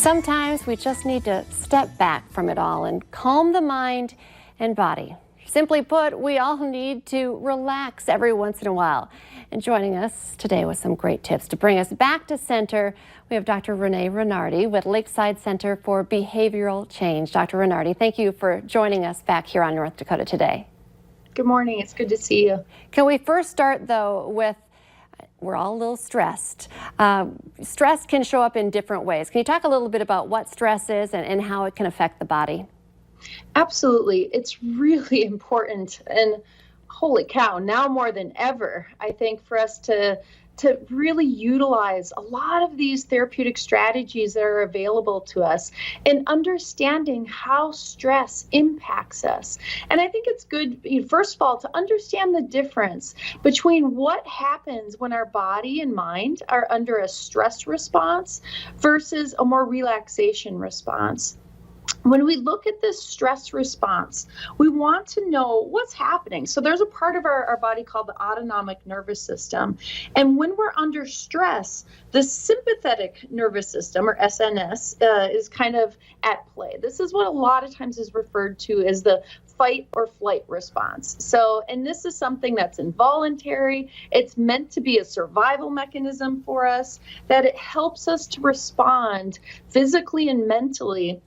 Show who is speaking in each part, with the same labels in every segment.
Speaker 1: Sometimes we just need to step back from it all and calm the mind and body. Simply put, we all need to relax every once in a while. And joining us today with some great tips to bring us back to center, we have Dr. Renee Renardi with Lakeside Center for Behavioral Change. Dr. Renardi, thank you for joining us back here on North Dakota Today.
Speaker 2: Good morning. It's good to see you.
Speaker 1: Can we first start, though, with we're all a little stressed. Stress can show up in different ways. Can you talk a little bit about what stress is and how it can affect the body?
Speaker 2: Absolutely. It's really important. And holy cow, now more than ever, I think for us to really utilize a lot of these therapeutic strategies that are available to us and understanding how stress impacts us. And I think it's good, first of all, to understand the difference between what happens when our body and mind are under a stress response versus a more relaxation response. When we look at this stress response, we want to know what's happening. So there's a part of our body called the autonomic nervous system. And when we're under stress, the sympathetic nervous system, or SNS, is kind of at play. This is what a lot of times is referred to as the fight or flight response. And this is something that's involuntary. It's meant to be a survival mechanism for us, that it helps us to respond physically and mentally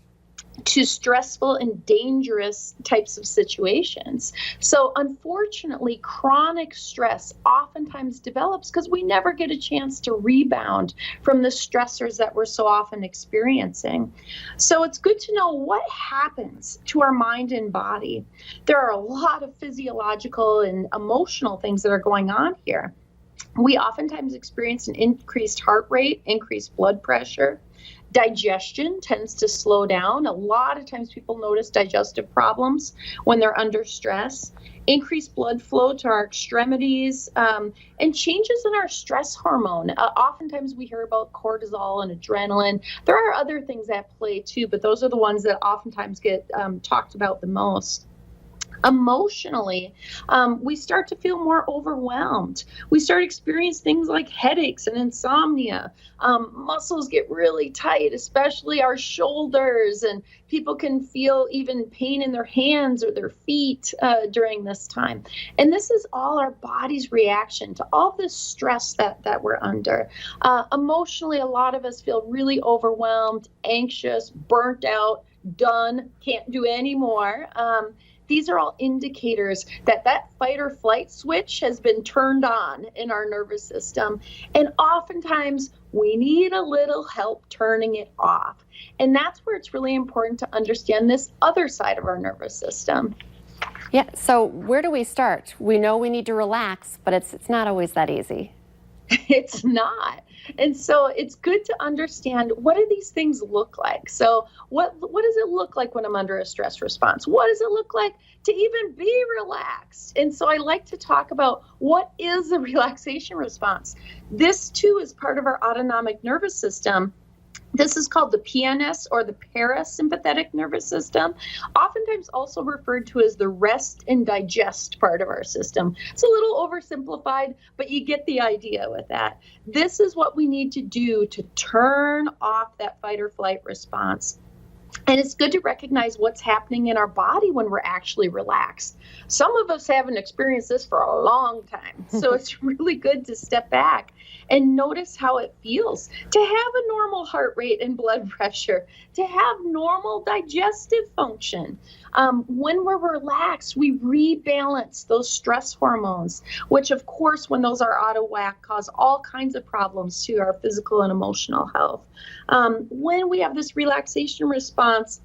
Speaker 2: to stressful and dangerous types of situations. So unfortunately, chronic stress oftentimes develops because we never get a chance to rebound from the stressors that we're so often experiencing. So it's good to know what happens to our mind and body. There are a lot of physiological and emotional things that are going on here. We oftentimes experience an increased heart rate, increased blood pressure. Digestion tends to slow down. A lot of times people notice digestive problems when they're under stress. Increased blood flow to our extremities, and changes in our stress hormone. Oftentimes we hear about cortisol and adrenaline. There are other things at play too, but those are the ones that oftentimes get talked about the most. Emotionally, we start to feel more overwhelmed. We start experiencing things like headaches and insomnia. Muscles get really tight, especially our shoulders, and people can feel even pain in their hands or their feet during this time. And this is all our body's reaction to all this stress that we're under. Emotionally, a lot of us feel really overwhelmed, anxious, burnt out, done, can't do any more. These are all indicators that fight or flight switch has been turned on in our nervous system. And oftentimes we need a little help turning it off. And that's where it's really important to understand this other side of our nervous system.
Speaker 1: Yeah, so where do we start? We know we need to relax, but it's not always that easy.
Speaker 2: It's not. And so it's good to understand, what do these things look like? So what does it look like when I'm under a stress response? What does it look like to even be relaxed? And so I like to talk about what is a relaxation response. This too is part of our autonomic nervous system. This is called the PNS, or the parasympathetic nervous system, oftentimes also referred to as the rest and digest part of our system. It's a little oversimplified, but you get the idea with that. This is what we need to do to turn off that fight or flight response. And it's good to recognize what's happening in our body when we're actually relaxed. Some of us haven't experienced this for a long time. So it's really good to step back and notice how it feels to have a normal heart rate and blood pressure, to have normal digestive function. When we're relaxed, we rebalance those stress hormones, which of course, when those are out of whack, cause all kinds of problems to our physical and emotional health. When we have this relaxation response,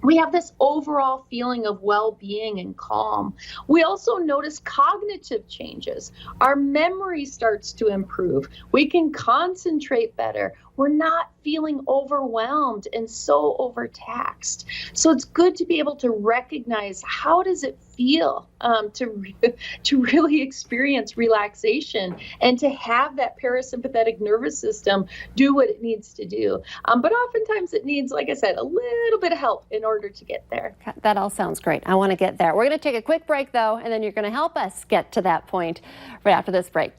Speaker 2: we have this overall feeling of well-being and calm. We also notice cognitive changes. Our memory starts to improve. We can concentrate better. We're not feeling overwhelmed and so overtaxed. So it's good to be able to recognize, how does it feel to really experience relaxation and to have that parasympathetic nervous system do what it needs to do. But oftentimes it needs, like I said, a little bit of help in order to get there.
Speaker 1: That all sounds great. I want to get there. We're going to take a quick break, though, and then you're going to help us get to that point right after this break.